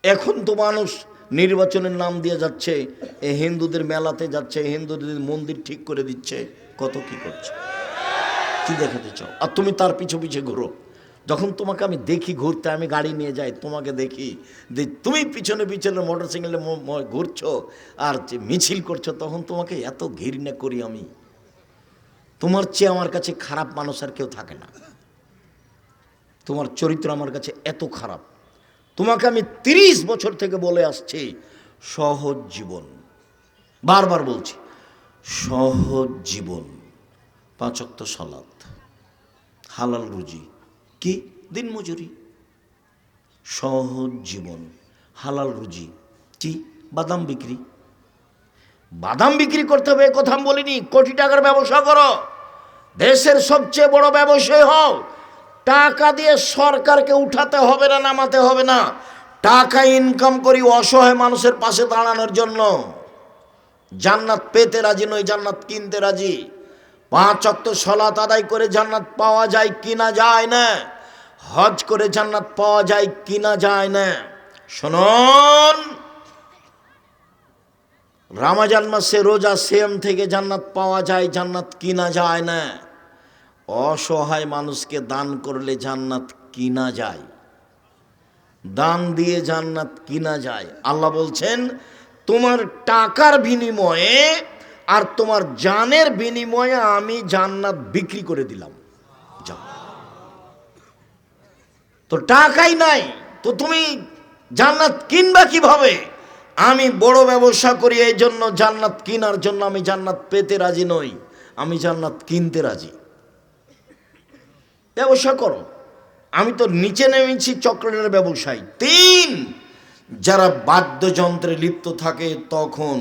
এখন তো মানুষ নির্বাচনের নাম দিয়ে যাচ্ছে, হিন্দুদের মেলাতে যাচ্ছে, হিন্দুদের মন্দির ঠিক করে দিচ্ছে, কত কি করছে। কি দেখাতে চাও? আর তুমি তার পিছু পিছে ঘুরো। যখন তোমাকে আমি দেখি ঘুরতে, আমি গাড়ি নিয়ে যাই, তোমাকে দেখি যে তুমি পিছনে পিছনে মোটর সাইকেলে ঘুরছো আর মিছিল করছো, তখন তোমাকে এত ঘৃণা করি আমি। তোমার চেয়ে আমার কাছে খারাপ মানুষ আর কেউ থাকে না। তোমার চরিত্র আমার কাছে এত খারাপ। তোমাকে আমি 30 বছর থেকে বলে আসছি, সহজ জীবন, বারবার বলছি, সহজ জীবন, 5 ওয়াক্ত সালাত, হালাল রুজি, কি দিনমজুরি। সহজ জীবন, হালাল রুজি, কি বাদাম বিক্রি। বাদাম বিক্রি করতে হবে কথা আমি বলিনি, কোটি টাকার ব্যবসা করো, দেশের সবচেয়ে বড় ব্যবসায়ী হও। টাকা দিয়ে সরকারকে উঠাতে হবে না, নামাতে হবে না। টাকা ইনকাম করি অসহায় মানুষের পাশে দাঁড়ানোর জন্য। জান্নাত পেতে রাজি নই, জান্নাত কিনতে রাজি। 5 ওয়াক্ত সালাত আদায় করে জান্নাত পাওয়া যায় কিনা যায় না, হজ করে জান্নাত পাওয়া যায় কিনা যায় না। শুনুন, রমজান মাসে রোজা সিয়াম থেকে জান্নাত পাওয়া যায়, জান্নাত কিনা যায় না। অসহায় মানুষকে দান করলে জান্নাত কিনা যায়, দান দিয়ে জান্নাত কিনা যায়। আল্লাহ বলছেন, তোমার টাকার বিনিময়ে আর তোমার জানের বিনিময়ে আমি জান্নাত বিক্রি করে দিলাম। তো টাকাই নাই, তো তুমি জান্নাত কিনবা কিভাবে? আমি বড় ব্যবসা করি, এই জন্য জান্নাত কেনার জন্য আমি জান্নাত পেতে রাজি নই, আমি জান্নাত কিনতে রাজি। ব্যবসা করো। আমি তো নিচে নেমেছি চকলেটের ব্যবসায়। 3, যারা বাদ্যযন্ত্রে লিপ্ত থাকে, তখন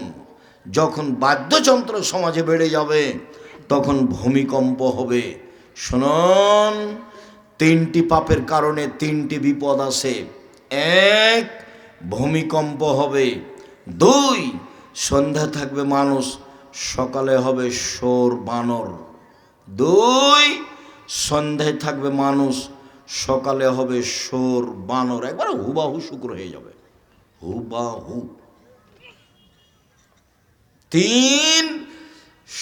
যখন বাদ্যযন্ত্র সমাজে বেড়ে যাবে তখন ভূমিকম্প হবে। শুনুন, 3টি পাপের কারণে 3টি বিপদ আছে। 1, ভূমিকম্প হবে। 2, সন্ধ্যা থাকবে মানুষ, সকালে হবে শোর বানর। 2, সন্ধ্যায় থাকবে মানুষ, সকালে হবে শোর বানর। একবার হুবাহু শুক্র হয়ে যাবে, হুবাহু। 3,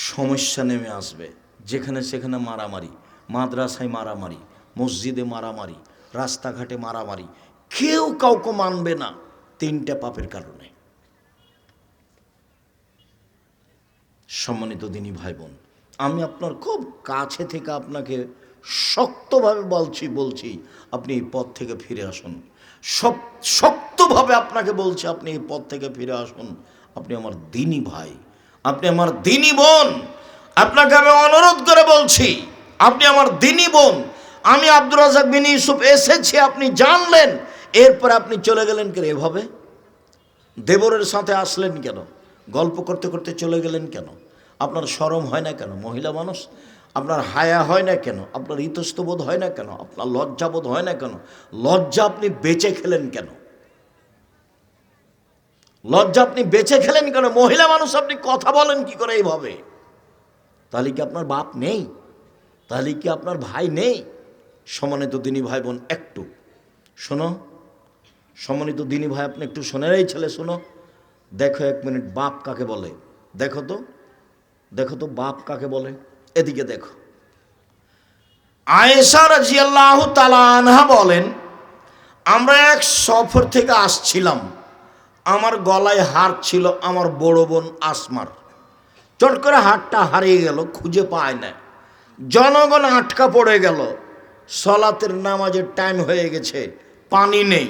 সমস্যা নেমে আসবে, যেখানে সেখানে মারামারি, মাদ্রাসায় মারামারি, মসজিদে মারামারি, রাস্তাঘাটে মারামারি, কেউ কাউকে মানবে না 3টা পাপের কারণে। সম্মানিত দিনী ভাই বোন, আমি আপনার খুব কাছে থেকে আপনাকে শক্তভাবে বলছি আপনি এই পথ থেকে ফিরে আসুন। শক্তভাবে আপনাকে বলছি, আপনি এই পথ থেকে ফিরে আসুন। আপনি আমার দিনী ভাই, আপনি আমার দিনী বোন, আপনাকে আমি অনুরোধ করে বলছি, আপনি আমার দিনী বোন। আমি আব্দুর রাজ্জাক বিন ইউসুফ এসেছি, আপনি জানলেন, এরপর আপনি চলে গেলেন কেন এভাবে? দেবরের সাথে আসলেন কেন? গল্প করতে করতে চলে গেলেন কেন? আপনার শরম হয় না কেন? মহিলা মানুষ, আপনার হায়া হয় না কেন? আপনার ইতস্তবোধ হয় না কেন? আপনার লজ্জাবোধ হয় না কেন? লজ্জা আপনি বেঁচে খেলেন কেন? লজ্জা আপনি বেঁচে খেলেন কেন? মহিলা মানুষ, আপনি কথা বলেন কি করে এইভাবে? তাহলে কি আপনার বাপ নেই? তাহলে কি আপনার ভাই নেই? সম্মানিত দিনী ভাই বোন, একটু শোনো। সম্মানিত দিনী ভাই, আপনি একটু শোনেন। এই ছেলে শোনো, দেখো 1 মিনিট, বাপ কাকে বলে দেখো তো, দেখো তো বাপ কাকে বলে। এদিকে দেখো। আয়েশা রাদিয়াল্লাহু তাআলা আনহা বলেন, আমরা এক সফর থেকে আসছিলাম, আমার গলায় হার ছিল আমার বড় বোন আসমার। চট করে হারটা হারিয়ে গেল, খুঁজে পায় না। জনগণ আটকা পড়ে গেল, সালাতের নামাজের টাইম হয়ে গেছে, পানি নেই,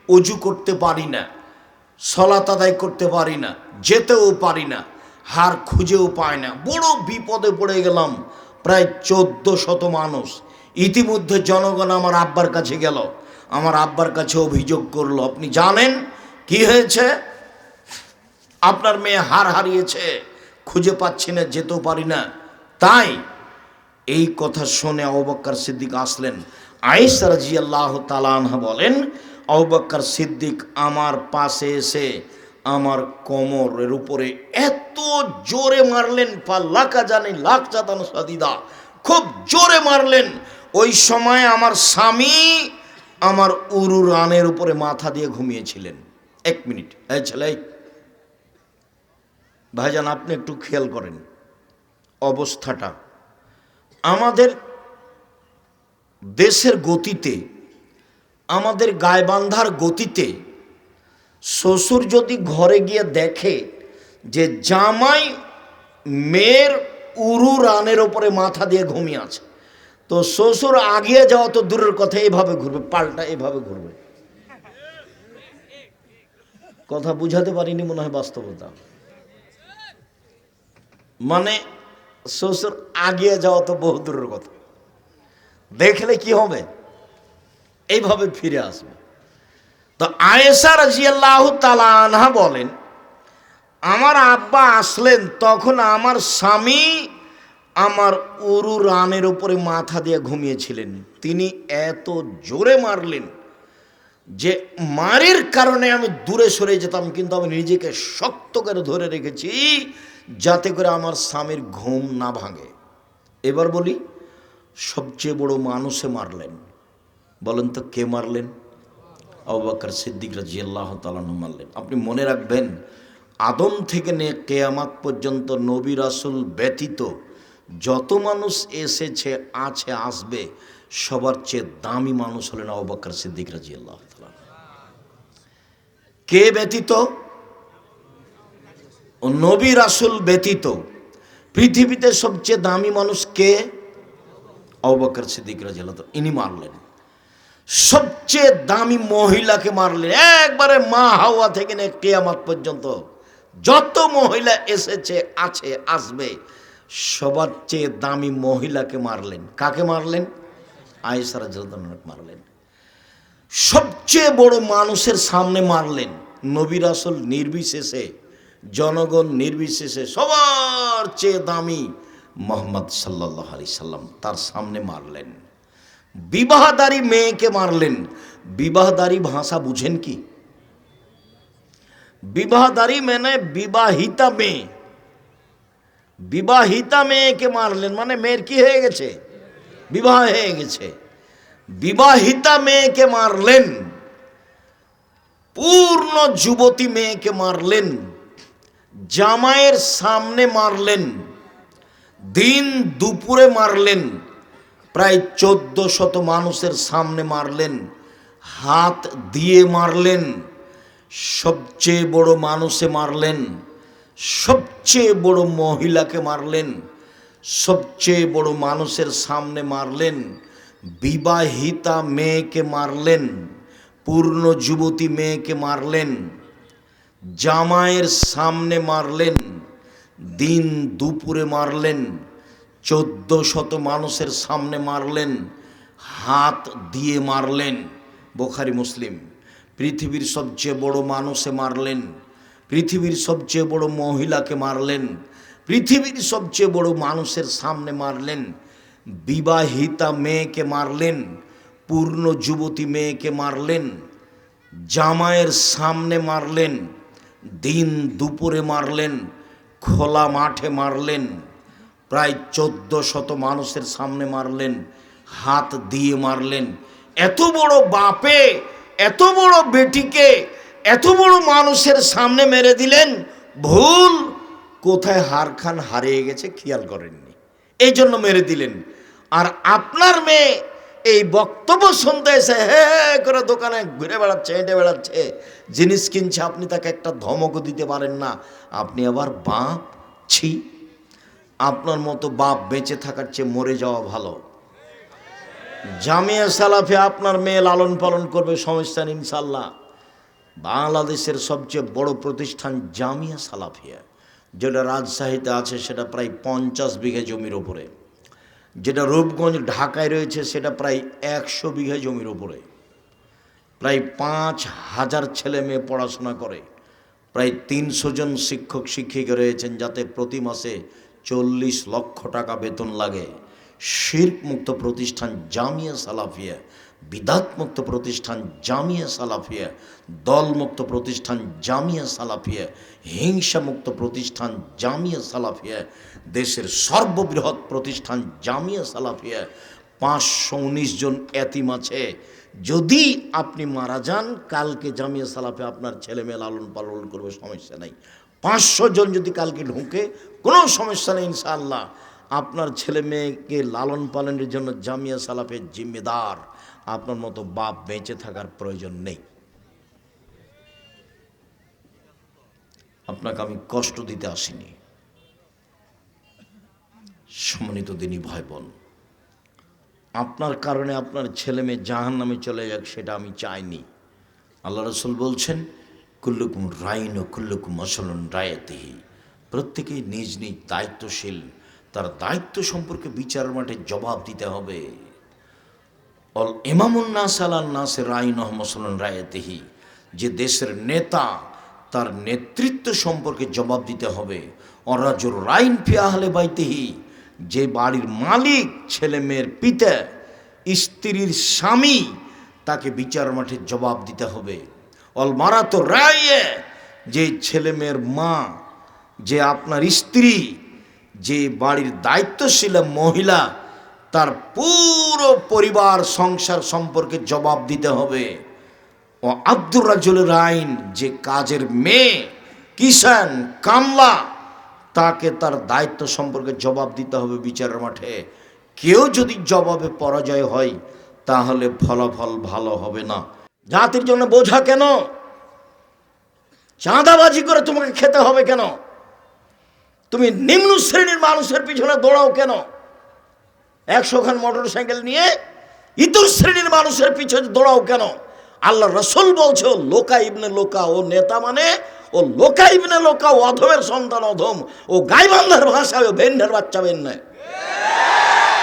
অজু করতে পারি না, সালাত আদায় করতে পারি না, যেতেও পারি না, হার খুঁজেও পায় না। বড় বিপদে পড়ে গেলাম। প্রায় 1400 মানুষ। ইতিমধ্যে জনগণ আমার আব্বার কাছে গেল, আমার আব্বার কাছে অভিযোগ করলো, আপনি জানেন কি হয়েছে? আপনার মেয়ে হার হারিয়েছে, খুঁজে পাচ্ছি না, যেতেও পারি না। তাই এই কথা শুনে আবু বকর সিদ্দিক আসলেন। আয়েশা রাদিয়াল্লাহু তাআলা আনহা বলেন, আবু বকর সিদ্দিক আমার পাশে এসে আমার কোমরের উপরে এত জোরে মারলেন, ফালাকা জানি লাখ জাতান সাদিদা, খুব জোরে মারলেন। ওই সময় আমার স্বামী আমার উরু রানের উপরে মাথা দিয়ে ঘুমিয়েছিলেন। এক মিনিট, এই ছেলে, ভাইজান আপনি একটু খেয়াল করেন অবস্থাটা। আমাদের দেশের গতিতে, আমাদের গায়বান্ধার গতিতে শ্বশুর যদি ঘরে গিয়ে দেখে যে জামাই মেয়ের উরু রানের ওপরে মাথা দিয়ে ঘুমিয়ে আছে, তো শ্বশুর আগিয়ে যাওয়া তো দূরের কথা, এভাবে ঘুরবে, পাল্টা এভাবে ঘুরবে। কথা বুঝাতে পারিনি মনে হয় বাস্তবতা। মানে শ্বশুর আগিয়ে যাওয়া তো বহু দূরের কথা, দেখলে কি হবে, এইভাবে ফিরে আসবে। তো আয়েশা রাদিয়াল্লাহু তাআলা আনহা বলেন, আমার আব্বা আসলেন তখন আমার স্বামী আমার উরু রানের উপরে মাথা দিয়ে ঘুমিয়েছিলেন। তিনি এত জোরে মারলেন যে মারের কারণে আমি দূরে সরে যেতাম, কিন্তু আমি নিজেকে শক্ত করে ধরে রেখেছি যাতে করে আমার স্বামীর ঘুম না ভাঙে। এবার বলি, সবচেয়ে বড় মানুষে মারলেন, বলেন তো কে মারলেন? আবু বকর সিদ্দিক রাদিয়াল্লাহু তাআলা মারলেন। আপনি মনে রাখবেন, আদম থেকে নিয়ে কিয়ামত পর্যন্ত নবী রাসূল ব্যতীত যত মানুষ এসেছে, আছে, আসবে, সবার চেয়ে দামি মানুষ হলেন আবু বকর সিদ্দিক রাদিয়াল্লাহু তাআলা। কে ব্যতীত? নবী রাসূল ব্যতীত পৃথিবীতে সবচেয়ে দামি মানুষ কে? আবু বকর সিদ্দিক রাদিয়াল্লাহু তাআলা। ইনি মারলেন। সবচেয়ে দামি মহিলাকে মারলেন, একবারে মা হাওয়া থেকে নিয়ে কিয়ামত পর্যন্ত যত মহিলা এসেছে, আছে, আসবে, সবার চেয়ে দামি মহিলাকে মারলেন। কাকে মারলেন? আয়েশা রাদিয়াল্লাহু আনহা মারলেন। সবচেয়ে বড় মানুষের সামনে মারলেন, নবী রাসূল নির্বিশেষে, জনগণ নির্বিশেষে, সবার চেয়ে দামি মুহাম্মদ সাল্লাল্লাহু আলাইহি সাল্লাম, তার সামনে মারলেন। বিবাহদারী মেয়েকে মারলেন। বিবাহদারী ভাষা বুঝেন কি? বিবাহদারী মানে বিবাহিতা মেয়ে। বিবাহিতা মেয়েকে মারলেন মানে মেয়ের কি হয়ে গেছে? বিবাহ হয়ে গেছে। বিবাহিতা মেয়েকে মারলেন। পূর্ণ যুবতী মেয়েকে মারলেন। জামাইয়ের সামনে মারলেন। দিন দুপুরে মারলেন। প্রায় 1400 মানুষের সামনে মারলেন। হাত দিয়ে মারলেন। সবচেয়ে বড় মানুষে মারলেন। সবচেয়ে বড় মহিলাকে মারলেন। সবচেয়ে বড় মানুষের সামনে মারলেন। বিবাহিতা মেয়েকে মারলেন। পূর্ণ যুবতী মেয়েকে মারলেন। জামাইয়ের সামনে মারলেন। দিন দুপুরে মারলেন। 1400 মানুষের সামনে মারলেন। হাত দিয়ে মারলেন। বুখারী মুসলিম। পৃথিবীর সবচেয়ে বড় মানুষে মারলেন। পৃথিবীর সবচেয়ে বড় মহিলাকে মারলেন। পৃথিবীর সবচেয়ে বড় মানুষের সামনে মারলেন। বিবাহিতা মেয়েকে মারলেন। পূর্ণ যুবতী মেয়েকে মারলেন। জামাইয়ের সামনে মারলেন। দিন দুপুরে মারলেন। খোলা মাঠে মারলেন। প্রায় 1400 মানুষের সামনে মারলেন। হাত দিয়ে মারলেন। এত বড় বাপে এত বড় বেটিকে এত বড় মানুষের সামনে মেরে দিলেন। ভুল কোথায় হারখান হারিয়ে গেছে খেয়াল করেননি, এই জন্য মেরে দিলেন। আর আপনার মেয়ে এই বক্তব্য শুনতে এসে হে করে দোকানে ঘুরে বেড়াচ্ছে, হেঁটে বেড়াচ্ছে, জিনিস কিনছে, আপনি তাকে একটা ধমকও দিতে পারেন না। আপনি আবার বাপ? ছি, আপনার মতো বাপ বেঁচে থাকার চেয়ে মরে যাওয়া ভালো। জামিয়া সালাফিয়া আপনার মেয়ে লালন পালন করবে, সমস্যা নেই ইনশাল্লাহ। বাংলাদেশের সবচেয়ে বড় প্রতিষ্ঠান জামিয়া সালাফিয়া, যেটা রাজশাহীতে আছে, সেটা প্রায় 50 বিঘা জমির ওপরে। যেটা রূপগঞ্জ ঢাকায় রয়েছে, সেটা প্রায় 100 বিঘা জমির ওপরে। প্রায় 5000 ছেলে মেয়ে পড়াশোনা করে। প্রায় 300 জন শিক্ষক শিক্ষিকা রয়েছেন, যাতে প্রতি মাসে 40 লক্ষ টাকা বেতন লাগে। শিরক মুক্ত প্রতিষ্ঠান জামিয়া সালাফিয়া, বিদাত মুক্ত প্রতিষ্ঠান জামিয়া সালাফিয়া, দলমুক্ত প্রতিষ্ঠান জামিয়া সালাফিয়া, হিংসা মুক্ত প্রতিষ্ঠান জামিয়া সালাফিয়া, দেশের সর্ববৃহৎ প্রতিষ্ঠান জামিয়া সালাফিয়া। 519 জন এতিম আছে, যদি আপনি মারা যান, কালকে জামিয়া সালাফে আপনার ছেলে মেয়ে লালন পালন করবে, সমস্যা নাই। 500 জন যদি কালকে ঢুকে, কোনো সমস্যা নেই ইনশাআল্লাহ। আপনার ছেলে মেয়েকে লালন পালনের জন্য জামিয়া সালাফের জিম্মেদার। আপনার মতো বাপ বেঁচে থাকার প্রয়োজন নেই। আপনাকে আমি কষ্ট দিতে আসিনি। সম্মানিত দিনী ভাই বোন, আপনার কারণে আপনার ছেলে মেয়ে জাহান্নামে চলে যাক, সেটা আমি চাইনি। আল্লাহ রাসূল বলছেন, কুল্লুকুম রাইন ও কুল্লুকুম মাসউলুন রায়াতিহি। প্রত্যেকেই নিজ নিজ দায়িত্বশীল, তার দায়িত্ব সম্পর্কে বিচারের মাঠে জবাব দিতে হবে। অল ইমামুন নাস আলান নাস রাইন ও মাসউলুন রায়াতিহি। যে দেশের নেতা, তার নেতৃত্ব সম্পর্কে জবাব দিতে হবে। অরাজুর রাইন ফি আহলে বাইতিহি। যে বাড়ির মালিক, ছেলে মেয়ের পিতা, স্ত্রীর স্বামী, তাকে বিচার মাঠে জবাব দিতে হবে। অল মারাত রায়ে। যে ছেলে মেয়ের মা, যে আপনার স্ত্রী, যে বাড়ির দায়িত্বশীল মহিলা, তার পুরো পরিবার সংসার সম্পর্কে জবাব দিতে হবে। ও আব্দুর রাজুলের আইন। যে কাজের মেয়ে, কিষান, কামলা, তাকে তার দায়িত্ব সম্পর্কে জবাব দিতে হবে বিচারের মাঠে। কেউ যদি জবাবে পরাজয় হয়, তাহলে ফলাফল ভালো হবে না। জাতির জন্য বোঝা কেন? চাঁদাবাজি করে তোমাকে খেতে হবে কেন? তুমি নিম্ন শ্রেণীর মানুষের পিছনে দৌড়াও কেন? 100 খান মোটর সাইকেল নিয়ে ইতর শ্রেণীর মানুষের পিছনে দৌড়াও কেন? আল্লাহ রাসূল বলছে, ও লোকা ইবনে লোকা, ও নেতা মানে ও লোকা ইবনে লোকা, ও অধমের সন্তান অধম, ও গাইবান্ধার ভাষায় ও ভেন্ডার বাচ্চা বেন নয়।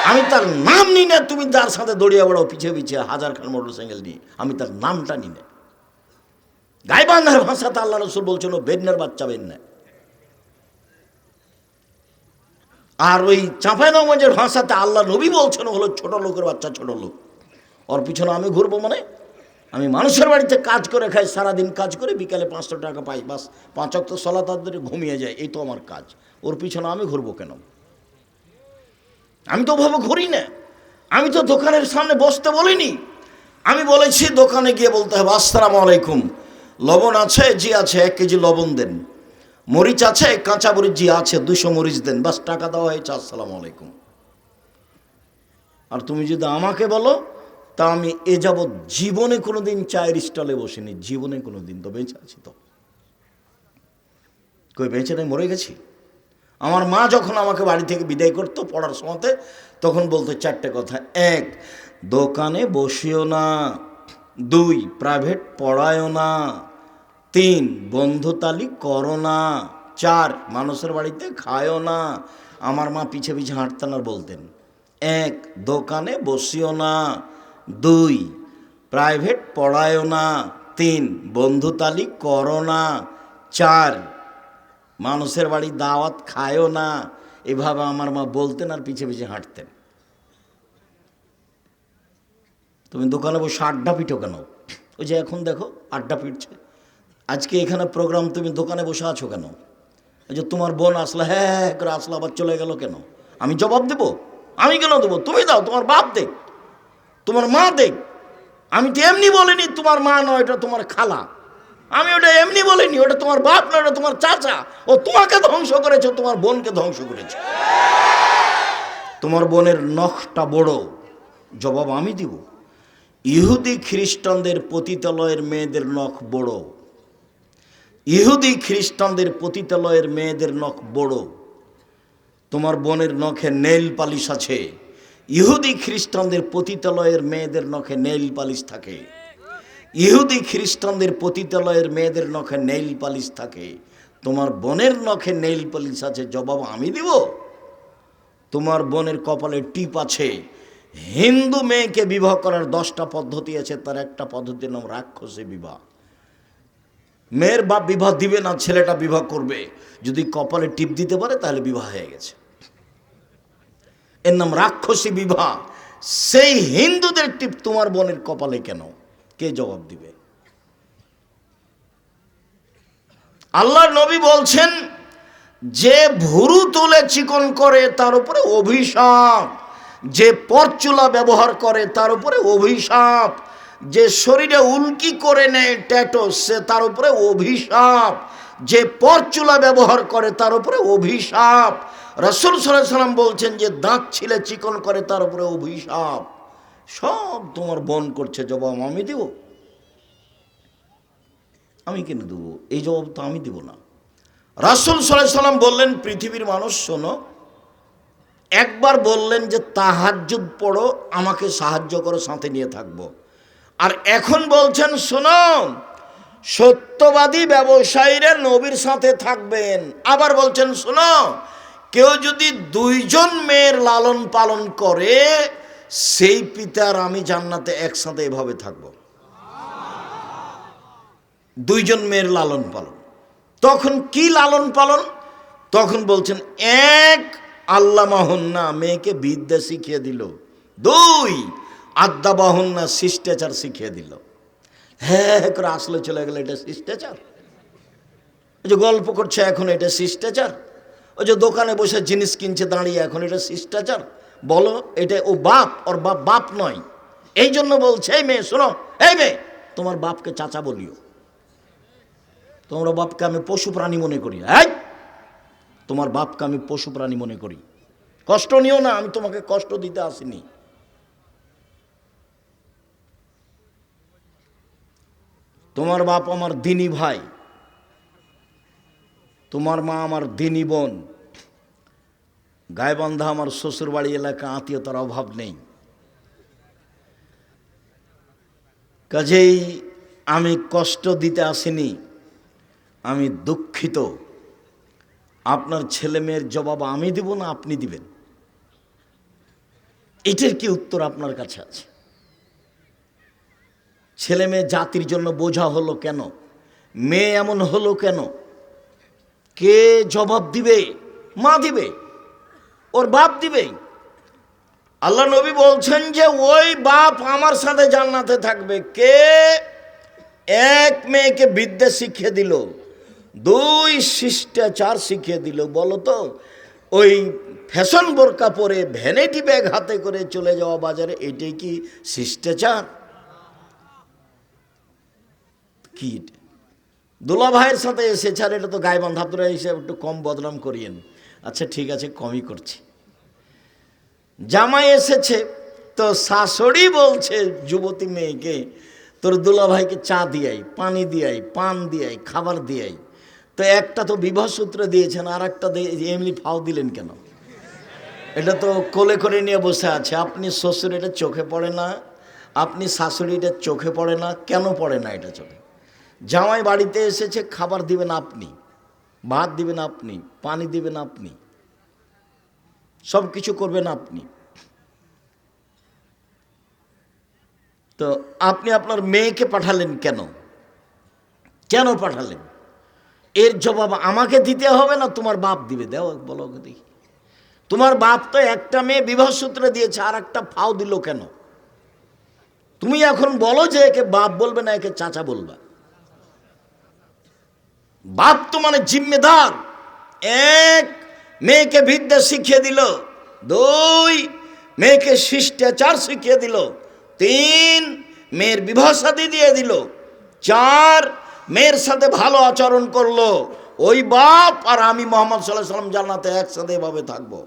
আমি তার নাম নিই না, তুমি তার সাথে দৌড়িয়ে বেড়াও পিছিয়ে পিছিয়ে 1000 খান মোটর সাইকেল নিয়ে, আমি তার নামটা নিই না। গাইবান্ধার ভাষাতে আল্লাহ রাসূল বলছেন, ও ভেন্ডার বাচ্চা বেন নয়। আর ওই চাঁপাইনবাবগঞ্জের ভাষাতে আল্লাহ নবী বলছেন, হলো ছোট লোকের বাচ্চা, ছোট লোক। ওর পিছনে আমি ঘুরবো মানে? আমি মানুষের বাড়িতে কাজ করে খাই, সারাদিন কাজ করে বিকালে 500 টাকা পাই, বাস 5 ওয়াক্ত সালাত আদায় করে ঘুমিয়ে যায়, এই তো আমার কাজ। ওর পিছনে আমি ঘুরবো কেন? আমি তো ওভাবে ঘুরি না। আমি তো দোকানের সামনে বসতে বলিনি। আমি বলেছি দোকানে গিয়ে বলতে হবে, আসসালামু আলাইকুম, লবণ আছে? জি আছে, 1 কেজি লবণ দেন। মরিচ আছে? কাঁচা মরিচ? জি আছে, 200 মরিচ দেন। বাস টাকা দেওয়া হয়েছে, আসসালামু আলাইকুম। আর তুমি যদি আমাকে বলো, তা আমি এ যাবৎ জীবনে কোনোদিন চায়ের স্টলে বসিনি, জীবনে কোনোদিন। তো বেঁচে আছি তো? কই বেঁচে নেই, মরে গেছি? আমার মা যখন আমাকে বাড়ি থেকে বিদায় করতো পড়ার সময়তে, তখন বলতো 4টে কথা। 1, দোকানে বসিও না। 2, প্রাইভেট পড়ায়ও না। 3, বন্ধুতালি করো না। 4, মানুষের বাড়িতে খায়ও না। আমার মা পিছে পিছে হাঁটতেন আর বলতেন, 1, দোকানে বসিও না। 2, প্রাইভেট পড়ায়ও না। 3, বন্ধুতালি করো না। 4, মানুষের বাড়ি দাওয়াত খায়ও না। এভাবে আমার মা বলতেন আর পিছে পিছে হাঁটতেন। তুমি দোকানে বসে আড্ডা পিটো কেন? ওই যে এখন দেখো আড্ডা পিটছে। আজকে এখানে প্রোগ্রাম, তুমি দোকানে বসে আছো কেন? ওই যে তোমার বোন আসলো, হ্যাঁ করে আসলো, আবার চলে গেল কেন? আমি জবাব দেব? আমি কেন দেবো? তুমি দাও, তোমার বাপ দেখ, তোমার মা দেখ। আমি তো এমনি বলিনি তোমার মা নয়, এটা তোমার খালা। আমি ওটা এমনি বলিনি, ওটা তোমার বাপ নয়, ওটা তোমার চাচা। ও তোমাকে ধ্বংস করেছে, তোমার বোনকে ধ্বংস করেছে। তোমার বোনের নখটা বড়, জবাব আমি দিব। ইহুদি খ্রিস্টানদের পতিতালয়ের মেয়েদের নখ বড়। ইহুদি খ্রিস্টানদের পতিতালয়ের মেয়েদের নখ বড়। তোমার বোনের নখে নেইল পালিশ আছে। ইহুদি খ্রিস্টানদের পতিতালয়ের মেয়েদের নখে নেইল পালিশ থাকে। ইহুদি খ্রিস্টানদের পতিতালয়ের মেয়েদের নখে নেইল পালিশ থাকে। তোমার বোনের নখে নেইল পালিশ আছে, জবাব আমি দিব। তোমার বোনের কপালে টিপ আছে। হিন্দু মেয়েকে বিবাহ করার 10টা পদ্ধতি আছে, তার একটা পদ্ধতির নাম রাক্ষসী বিবাহ। মেয়ের বাপ বিবাহ দিবে না, ছেলেটা বিবাহ করবে। যদি কপালে টিপ দিতে পারে তাহলে বিবাহ হয়ে গেছে। এর নাম রাক্ষসী বিবাহ। সেই হিন্দুদের টিপ তোমার বোনের কপালে কেন? কে জবাব দিবে? আল্লাহর নবী বলছেন, যে ভুরু তুলে চিকন করে তার উপরে অভিশাপ, যে পরচুলা ব্যবহার করে তার উপরে অভিশাপ, যে শরীরে উল্কি করে নেয় ট্যাটু, সে তার উপরে অভিশাপ। যে পরচুলা ব্যবহার করে তার উপরে অভিশাপ। রাসূল সাল্লাল্লাহু আলাইহি সাল্লাম বলছেন যে দাঁত ছিলে চিকন করে তার উপরে অভিশাপ। সব তোমার বন করছে, জবাব আমি দেব? আমি কেন দেবো? এই জবাব তো আমি দেব না। রাসূল সাল্লাল্লাহু আলাইহি সাল্লাম বললেন, পৃথিবীর মানুষ শোনো, একবার বললেন যে তাহাজ্জুদ পড়ো, আমাকে সাহায্য করো, সাথে নিয়ে থাকবো। আর এখন বলছেন শোনো, সত্যবাদী ব্যবসায়ীরা নবীর সাথে থাকবেন। আবার বলছেন শোনো, কেউ যদি দুইজন মেয়ের লালন পালন করে, সেই পিতার আমি জান্নাতে একসাথে এভাবে থাকবো। দুইজন মেয়ের লালন পালন। তখন কি লালন পালন? তখন বলছেন, এক, আল্লামাহুন্না, মেয়েকে বিদ্যা শিখিয়ে দিল। দুই, আদ্দাবাহুন্না, শিষ্টাচার শিখিয়ে দিল। হ্যাঁ করে আসলে চলে গেল, এটা শিষ্টাচার? ওই যে গল্প করছে এখন, এটা শিষ্টাচার? ওই যে দোকানে বসে জিনিস কিনছে দাঁড়িয়ে, এখন এটা শিষ্টাচার? বলো, এটা ও বাপ, ওর বাপ বাপ নয়। এই জন্য বলছে, এই মেয়ে শোনো, এই মেয়ে, তোমার বাপকে চাচা বলিও। তোমার বাপকে আমি পশু প্রাণী মনে করি। এই, তোমার বাপকে আমি পশু প্রাণী মনে করি। কষ্ট নিও না, আমি তোমাকে কষ্ট দিতে আসিনি। তোমার বাপ আমার দিনী ভাই, তোমার মা আমার দিনী বোন, গায়েবান্ধা আমার শ্বশুর বাড়ি এলাকা, আত্মীয়তার অভাব নেই। কাজেই আমি কষ্ট দিতে আসিনি, আমি দুঃখিত। আপনার ছেলে মেয়ের জবাব আমি দিব না আপনি দিবেন? এটার কি উত্তর আপনার কাছে আছে? ছেলে মেয়ে জাতির জন্য বোঝা হলো কেন? মেয়ে এমন হলো কেন? কে জবাব দিবে? মা দিবে, ওর বাপ দিবে। আল্লাহ নবী বলছেন যে ওই বাপ আমার সাথে জান্নাতে থাকবে। কে? এক, মেয়েকে বিদ্যা শিখিয়ে দিল। দুই, শিষ্টাচার শিখিয়ে দিল। বলো তো, ওই ফ্যাশন বোরকা পরে ভ্যানিটি ব্যাগ হাতে করে চলে যাওয়া বাজারে, এটাই কি শিষ্টাচার? কি দোলা ভাইয়ের সাথে এসেছে, আর এটা তো গায়েবান্ধা, আপনারা এসে একটু কম বদনাম করিয়েন। আচ্ছা ঠিক আছে, কমই করছি। জামাই এসেছে, তো শাশুড়ি বলছে যুবতী মেয়েকে, তোর দুলা ভাইকে চা দিয়াই, পানি দিয়াই, পান দিয়াই, খাবার দিয়াই। তো একটা তো বিবাহ সূত্র দিয়েছেন, আর একটা এমনি ফাও দিলেন কেন? এটা তো কোলে করে নিয়ে বসে আছে। আপনি শ্বশুর, এটা চোখে পড়ে না? আপনি শাশুড়ি, এটা চোখে পড়ে না? কেন পড়ে না এটা চোখে? জামাই বাড়িতে এসেছে, খাবার দিবেন আপনি, ভাত দিবেন আপনি, পানি দিবেন আপনি, সব কিছু করবেন আপনি। তো আপনি আপনার মেয়েকে পাঠালেন কেন? কেন পাঠালেন? এর জবাব আমাকে দিতে হবে না তোমার বাপ দিবে? দেও, বলো দেখি। তোমার বাপ তো একটা মেয়ে বিবাহ সূত্রে দিয়েছে, আর একটা ফাও দিল কেন? তুমি এখন বলো যে একে বাপ বলবে না, একে চাচা বলবা। বাপ তো মানে জিম্মেদার। এক, মেয়েকে বিদ্যা শিখিয়ে দিল। দুই, মেয়েকে শিষ্টাচার শিখিয়ে দিল। তিন, মেয়ের বিবাহ শাদী দিয়ে দিল। চার, মেয়ের সাথে ভালো আচরণ করলো। ওই বাপ আর আমি মুহাম্মদ সাল্লাল্লাহু আলাইহি ওয়াসাল্লাম জান্নাতে একসাথে এভাবে থাকবো।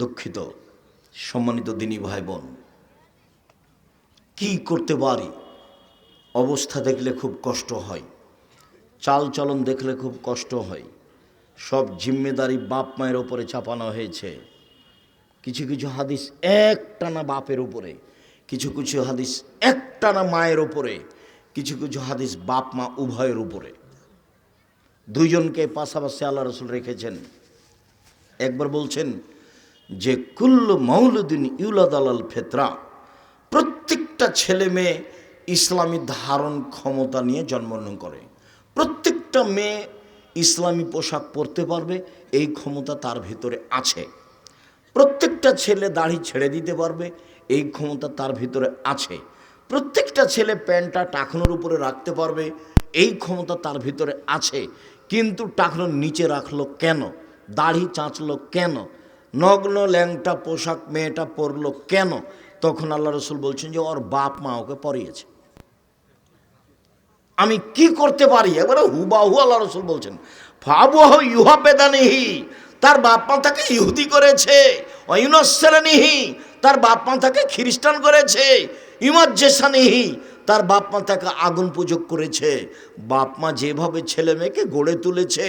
দুঃখিত সম্মানিত দিনী ভাই বোন, কি করতে পারি? অবস্থা দেখলে খুব কষ্ট হয়, চাল চলন দেখলে খুব কষ্ট হয়। সব জিম্মেদারি বাপ মায়ের ওপরে চাপানো হয়েছে। কিছু কিছু হাদিস একটানা বাপের উপরে, কিছু কিছু হাদিস একটানা মায়ের উপরে, কিছু কিছু হাদিস বাপ মা উভয়ের উপরে। দুইজনকে পাশাপাশি আল্লাহ রাসূল রেখেছেন। একবার বলছেন যে কুল্লু মাউলুদিন ইউলাদ আলাল ফিতরা, প্রত্যেকটা ছেলে মেয়ে ইসলামী ধারণ ক্ষমতা নিয়ে জন্মগ্রহণ করে। প্রত্যেকটা মেয়ে ইসলামী পোশাক পরতে পারবে, এই ক্ষমতা তার ভিতরে আছে। প্রত্যেকটা ছেলে দাড়ি ছেড়ে দিতে পারবে, এই ক্ষমতা তার ভিতরে আছে। প্রত্যেকটা ছেলে প্যান্টটা টাকনোর উপরে রাখতে পারবে, এই ক্ষমতা তার ভিতরে আছে। কিন্তু টাকনোর নিচে রাখলো কেন? দাড়ি চাঁচলো কেন? নগ্ন ল্যাংটা পোশাক মেয়েটা পরলো কেন? তখন আল্লাহ রসুল বলছেন যে ওর বাপ মা ওকে পড়িয়েছে, আমি কি করতে পারি? একবারে হুবাহু আল্লাহ রসুল বলছেন ফাবুহ ইউহা বেদানিহি, তার বাপ মা তাকে ইহুদি করেছে, অয়ুনসরানিহি, তার বাপ মা তাকে খ্রিস্টান করেছে, ইমাজ্জেসানিহি, তার বাপ মা তাকে আগুন পূজক করেছে। বাপ মা যেভাবে ছেলে মেয়েকে গড়ে তুলেছে,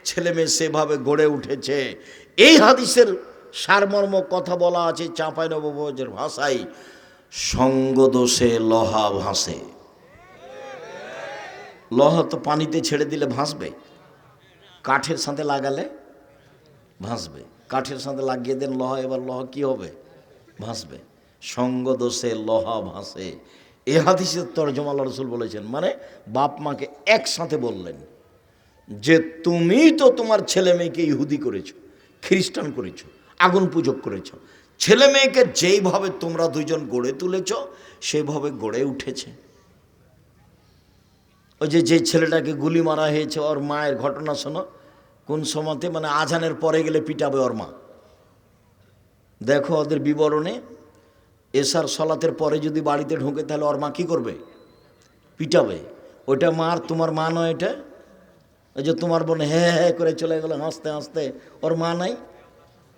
ছেলে মেয়ে সেভাবে গড়ে উঠেছে। এই হাদিসের সারমর্ম কথা বলা আছে চাঁপাইনবাবগঞ্জের ভাষায়, সঙ্গদোষে লোহা ভাসে। লোহা তো পানিতে ছেড়ে দিলে ভাসবে, কাঠের সাথে লাগালে ভাসবে। কাঠের সাথে লাগিয়ে দেন লোহা, এবার লোহা কি হবে? ভাসবে। সঙ্গদোষে লোহা ভাসে, এ হাদিসের তরজমা আল্লাহ রসুল বলেছেন। মানে বাপ মাকে একসাথে বললেন যে তুমি তো তোমার ছেলে মেয়েকে ইহুদি করেছো, খ্রিস্টান করেছো, আগুন পূজক করেছো, ছেলে মেয়েকে যেইভাবে তোমরা দুইজন গড়ে তুলেছ সেইভাবে গড়ে উঠেছে। ওই যে ছেলেটাকে গুলি মারা হয়েছে, ওর মায়ের ঘটনা শোনো, কোন সময়তে মানে আজানের পরে গেলে পিটাবে ওর মা। দেখো ওদের বিবরণে, এশার সলাতের পরে যদি বাড়িতে ঢোকে তাহলে ওর মা কী করবে? পিটাবে। ওইটা মার, তোমার মা নয় এটা। ওই যে তোমার বোন হ্যাঁ হ্যাঁ করে চলে গেল হাসতে হাসতে, ওর মা নাই?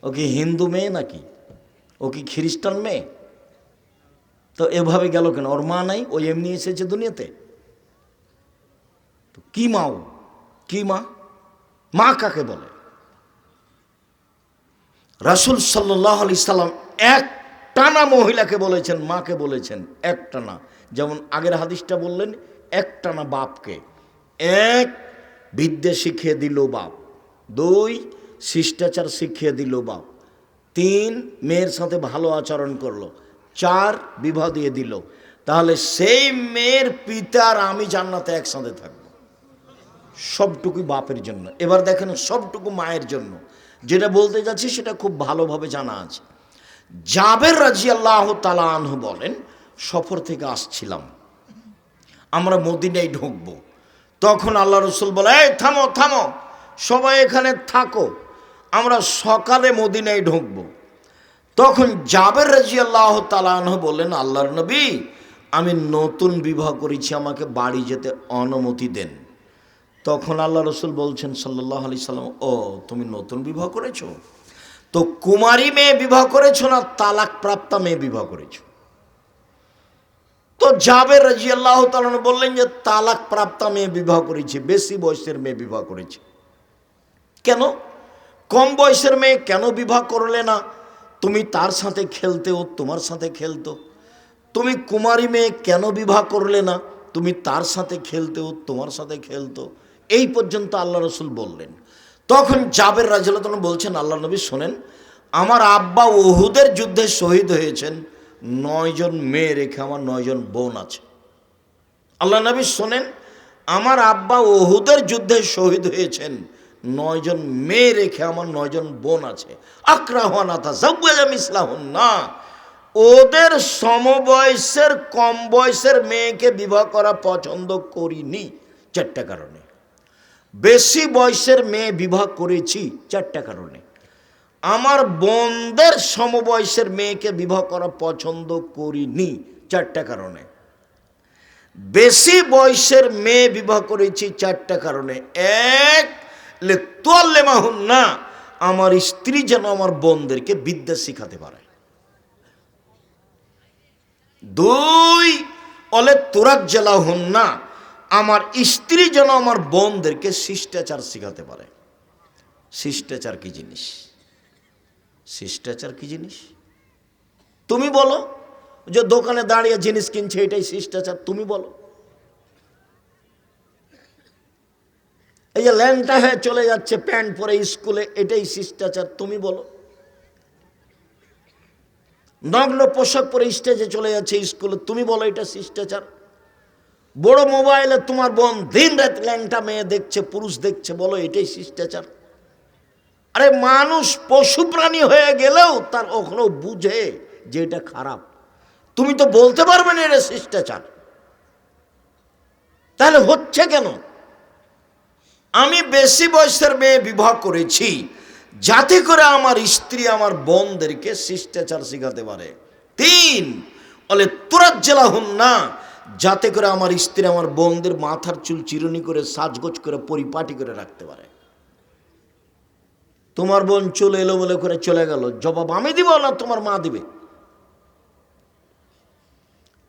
ও কি হিন্দু মেয়ে নাকি? ও কি খ্রিস্টান মেয়ে? তো এভাবে গেল কেন? ওর মা নাই, ও এমনি এসেছে দুনিয়াতে। তো কি মা? ও কি মা? মা কাকে বলে? রাসূল সাল্লাল্লাহু আলাইহি সাল্লাম এক টানা মহিলাকে বলেছেন, মাকে বলেছেন এক টানা। যেমন আগের হাদিসটা বললেন এক টানা বাপকে। এক, বিদ্যা শিখিয়ে দিল বাপ। দুই, শিষ্টাচার শিখিয়ে দিল বাপ। তিন, মেয়ের সাথে ভালো আচরণ করলো। চার, বিবাহ দিয়ে দিল। তাহলে সেই মেয়ের পিতার আমি জান্নাতে একসাথে থাকবো। সবটুকুই বাপের জন্য। এবার দেখেন সবটুকু মায়ের জন্য। যেটা বলতে যাচ্ছি সেটা খুব ভালোভাবে জানা আছে। জাবের রাদিয়াল্লাহু তাআলা আনহু বলেন, সফর থেকে আসছিলাম, আমরা মদিনায় ঢুকবো। তখন আল্লাহ রসুল বলে, এই থামো থামো, সবাই এখানে থাকো, আমরা সকালে মদিনায় ঢুকবো। তখন জাবের রাদিয়াল্লাহু তাআলা আনহু বললেন, আল্লাহর নবী, আমি নতুন বিবাহ করেছি, আমাকে বাড়ি যেতে অনুমতি দেন। তখন আল্লাহ রসুল বলছেন সাল্লাল্লাহু আলাইহি সাল্লাম, ও তুমি নতুন বিবাহ করেছো? তো কুমারী মেয়ে বিবাহ করেছো না তালাক প্রাপ্তা মেয়ে বিবাহ করেছো? তো জাবের রাদিয়াল্লাহু তাআলা বললেন যে তালাক প্রাপ্তা মেয়ে বিবাহ করেছি, বেশি বয়সের মেয়ে বিবাহ করেছি। কেন? কম বয়সের মেয়ে কেন বিবাহ করলে না? তুমি তার সাথে খেলতে, ও তোমার সাথে খেলতো। তুমি কুমারী মেয়ে কেন বিবাহ করলে না? তুমি তার সাথে খেলতে, ও তোমার সাথে খেলতো। এই পর্যন্ত আল্লাহ রসুল বললেন। তখন জাবের রাদিয়াল্লাহু তাআলা বলছেন, আল্লাহ নবী শোনেন, আমার আব্বা উহুদের যুদ্ধে শহীদ হয়েছেন, 9 জন মেয়ে রেখে আমার 9 জন বোন আছে। আল্লাহ নবী শোনেন, আমার আব্বা উহুদের যুদ্ধে শহীদ হয়েছেন, 9 জন মেয়ে রেখে আমার 9 জন বোন আছে। আকরাহুনা তাযাওয়াজা মিসলাহুন্না, ওদের সমবয়সের কম বয়সের মেয়েকে বিবাহ করা পছন্দ করিনি 4টা কারণে। বেশি বয়সের মেয়ে বিবাহ করেছি 4টা কারণে। আমার বোনদের সমবয়সের মেয়েকে বিবাহ করা পছন্দ করিনি 4টা কারণে। বেশি বয়সের মেয়ে বিবাহ করেছি 4টা কারণে। এক, লিতুআল্লিমাহুন্না, আমার স্ত্রী যেন আমার বোনদেরকে বিদ্যা শিখাতে পারে। দুই, অলে তুরাজ্জালাহুন্না, আমার স্ত্রী যেন আমার বোনদেরকে শিষ্টাচার শিখাতে পারে। শিষ্টাচার কি জিনিস? শিষ্টাচার কি জিনিস? তুমি বলো। যে দোকানে দাঁড়িয়ে জিনিস কিনছে এটাই শিষ্টাচার, তুমি বলো। এই যে ল্যাংটা হয়ে চলে যাচ্ছে প্যান্ট পরে স্কুলে, এটাই শিষ্টাচার, তুমি বলো। নগ্ন পোশাক পরে স্টেজে চলে যাচ্ছে স্কুলে, তুমি বলো এটা শিষ্টাচার। বড় মোবাইলে তোমার বোন দিন রাত ল্যাংটা মেয়ে দেখছে, পুরুষ দেখছে, বলো এটাই শিষ্টাচার। আরে মানুষ পশু প্রাণী হয়ে গেলেও তার ওখানে বুঝে যে এটা খারাপ। তুমি তো বলতে পারবে না এটা শিষ্টাচার। তাহলে হচ্ছে কেন? আমি বেশি বয়সের মেয়ে বিবাহ করেছি যাতে করে আমার স্ত্রী আমার বোনদেরকে শিষ্টাচার শিখাতে পারে। তিন, বলে তুরাজ্জালাহুন না, যাতে করে আমার স্ত্রী আমার বোনদের মাথার চুল চিরুনি করে সাজগোজ করে পরিপাটি করে রাখতে পারে। তোমার বোন চুল এলোমেলো করে চলে গেল, জবাব আমি দিব না তোমার মা দিবে।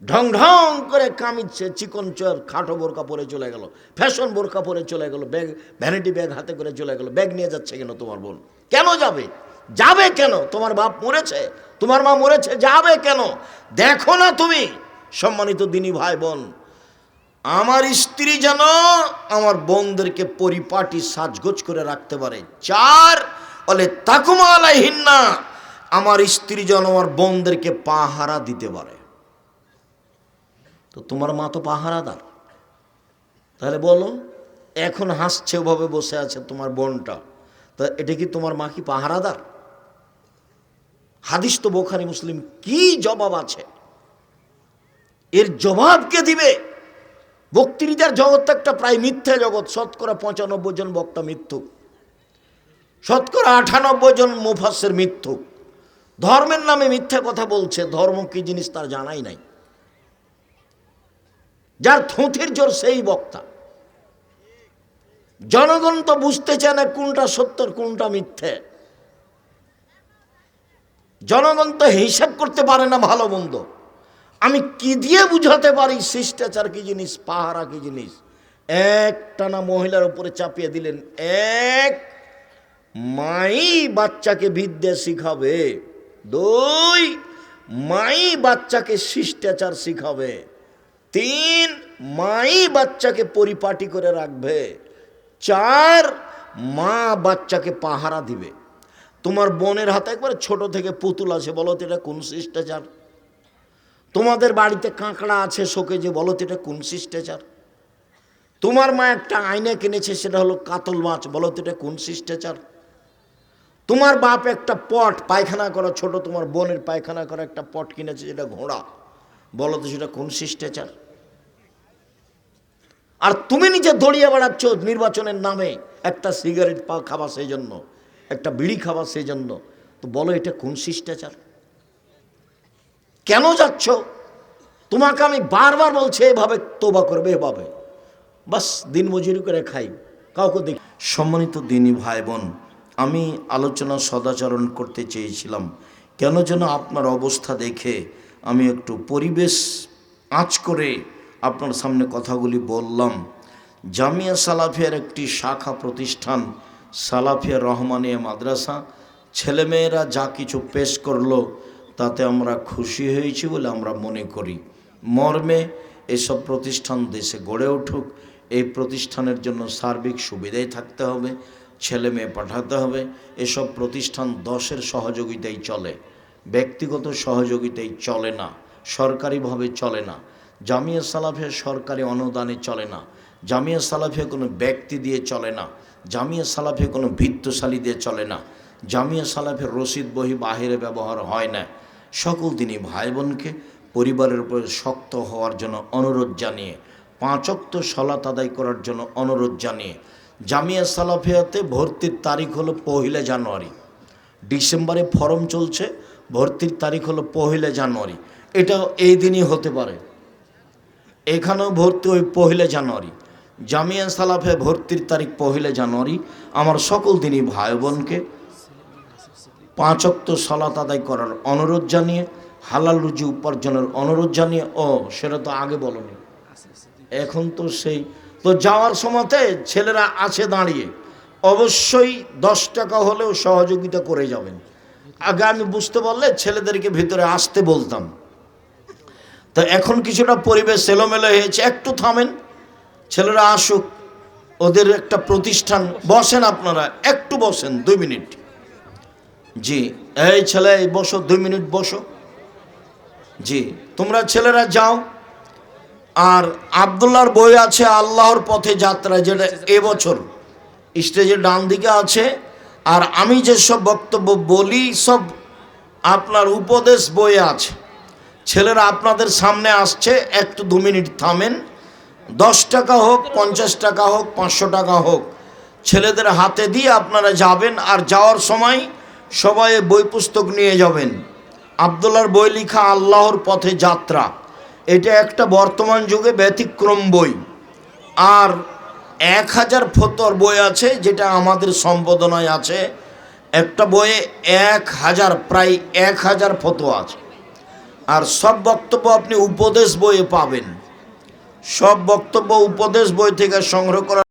ঢং ঢং করে কামিচ্ছে, চিকন চর খাটো বোরকা পরে চলে গেল, ফ্যাশন বোরকা পরে চলে গেল, ব্যাগ ভ্যানিটি ব্যাগ হাতে করে চলে গেল। ব্যাগ নিয়ে যাচ্ছে কেন তোমার বোন? কেন যাবে? যাবে কেন? তোমার বাপ মরেছে, তোমার মা মরেছে, যাবে কেন? দেখো না তুমি? সম্মানিত দিনী ভাই বোন, আমার স্ত্রী যেন আমার বোনদেরকে পরিপাটি সাজগোজ করে রাখতে পারে। চার, বলে তাকুমা আলাইহিন্না, আমার স্ত্রী যেন আমার বোনদেরকে পাহারা দিতে পারে। তো তোমার মা তো পাহারাদার, তাহলে বলো, এখন হাসছে ওভাবে বসে আছে তোমার বোনটা, তা এটা কি তোমার মা কি পাহারাদার? হাদিস তো বুখারী মুসলিম, কি জবাব আছে এর? জবাব কে দিবে? বক্তৃতার জগৎ একটা প্রায় মিথ্যা জগৎ। শতকরা 95 জন বক্তা মিথ্যুক, শতকরা 98 জন মুফাসসির মিথ্যুক। ধর্মের নামে মিথ্যা কথা বলছে, ধর্ম কি জিনিস তার জানাই নাই। যার থুঁথির জোর সেই বক্তা। জনগণ তো বুঝতে চায় না কোনটা সত্য কোনটা মিথ্যে। জনগণ তো হিসাব করতে পারে না ভালো মন্দ। আমি কি দিয়ে বুঝাতে পারি শিষ্টাচার কি জিনিস, পাহারা কি জিনিস? একটানা মহিলার উপরে চাপিয়ে দিলেন। এক, মাই বাচ্চাকে বিদ্যা শিখাবে। দুই, মাই বাচ্চাকে শিষ্টাচার শিখাবে। তিন, মাই বাচ্চাকে পরিপাটি করে রাখবে। চার, মা বাচ্চাকে পাহারা দিবে। তোমার বোনের হাতে একবার ছোট থেকে পুতুল আছে, বলো তো এটা কোন শিষ্টাচার? তোমাদের বাড়িতে কাঁকড়া আছে শোকেজে, বলো তো এটা কোন শিষ্টাচার? তোমার মা একটা আয়না কিনেছে, সেটা হলো কাতল মাছ, বলো তো এটা কোন শিষ্টাচার? তোমার বাপ একটা পট পায়খানা করা, ছোট তোমার বোনের পায়খানা করা একটা পট কিনেছে, যেটা ঘোড়া, বলো তো সেটা কোন শিষ্টাচার? আর তুমি নিজে দড়িয়ে বেড়াচ্ছ নির্বাচনের নামে, একটা সিগারেট খাবা সেই জন্য, একটা বিড়ি খাবা সেই জন্য। তো বলো এটা কোন শিষ্টাচার? কেন যাচ্ছ? তোমাকে আমি বারবার বলছি এভাবে তোবা করবে, এভাবে বাস দিন মজুরি করে খাই, কাউকে দেখি। সম্মানিত দিনী ভাই বোন, আমি আলোচনা সদাচরণ করতে চেয়েছিলাম, কেন যেন আপনার অবস্থা দেখে আমি একটু পরিবেশ আঁচ করে আপনার সামনে কথাগুলি বললাম। জামিয়া সালাফিয়ার একটি শাখা প্রতিষ্ঠান সালাফিয়া রহমানিয়া মাদ্রাসা, ছেলেমেয়েরা যা কিছু পেশ করলো তাতে আমরা খুশি হয়েছি বলে আমরা মনে করি। মর্মে এসব প্রতিষ্ঠান দেশে গড়ে উঠুক, এই প্রতিষ্ঠানের জন্য সার্বিক সুবিধাই থাকতে হবে, ছেলে মেয়ে পাঠাতে হবে। এসব প্রতিষ্ঠান 10-এর সহযোগিতায় চলে, ব্যক্তিগত সহযোগিতায় চলে না, সরকারিভাবে চলে না। জামিয়া সালাফিয়া সরকারি অনুদানে চলে না, জামিয়া সালাফিয়া কোনো ব্যক্তি দিয়ে চলে না, জামিয়া সালাফিয়া কোনো ভিত্তশালী দিয়ে চলে না, জামিয়া সালাফিয়ার রসিদ বহি বাহিরে ব্যবহার হয় না। সকল দিনই ভাই বোনকে পরিবারের উপর শক্ত হওয়ার জন্য অনুরোধ জানিয়ে, 5 ওয়াক্ত সালাত আদায় করার জন্য অনুরোধ জানিয়ে, জামিয়া সালাফিয়াতে ভর্তির তারিখ হলো 1 জানুয়ারি। ডিসেম্বরে ফর্ম চলছে, ভর্তির তারিখ হলো 1 জানুয়ারি। এটাও এই দিনই হতে পারে, এখানেও ভর্তি ওই 1 জানুয়ারি। জামিয়া সালাফিয়া ভর্তির তারিখ 1 জানুয়ারি। আমার সকল দিনই ভাই বোনকে 5 ওয়াক্ত সালাত আদায় করার অনুরোধ জানিয়ে, হালাল রুজি উপার্জনের অনুরোধ জানিয়ে, সেটা তো আগে বলনি, এখন তো সেই তো যাওয়ার সময়তে ছেলেরা আছে দাঁড়িয়ে, অবশ্যই 10 টাকা হলেও সহযোগিতা করে যাবেন। আগে আমি বুঝতে পারলে ছেলেদেরকে ভিতরে আসতে বলতাম, তো এখন কিছুটা পরিবেশ এলোমেলো হয়েছে, একটু থামেন, ছেলেরা আসুক, ওদের একটা প্রতিষ্ঠান। বসেন আপনারা, একটু বসেন 2 মিনিট। জি, এই ছেলে বসো, 2 মিনিট বসো। জি, তোমরা ছেলেরা যাও। আর আব্দুল্লাহর বই আছে আল্লাহর পথে যাত্রা, যেটা এবছর স্টেজের ডান দিকে আছে। আর আমি যেসব বক্তব্য বলি সব আপনার উপদেশ বইয়ে আছে। ছেলেরা আপনাদের সামনে আসছে, একটু 2 মিনিট থামেন। 10 টাকা হোক, 50 টাকা হোক, 500 টাকা হোক, ছেলেদের হাতে দিয়ে আপনারা যাবেন। আর যাওয়ার সময় সবাই বই পুস্তক নিয়ে যাবেন। আব্দুল্লাহর বই লেখা আল্লাহর পথে যাত্রা, এটা একটা বর্তমান যুগে ব্যতিক্রম বই। আর 1000 ফতোয়ার বই আছে, যেটা আমাদের সম্পাদনায় আছে। একটা বইয়ে 1000, প্রায় 1000 ফতোয়া আছে। আর সব বক্তব্য আপনি উপদেশ বইয়ে পাবেন। সব বক্তব্য উপদেশ বই থেকে সংগ্রহ করা।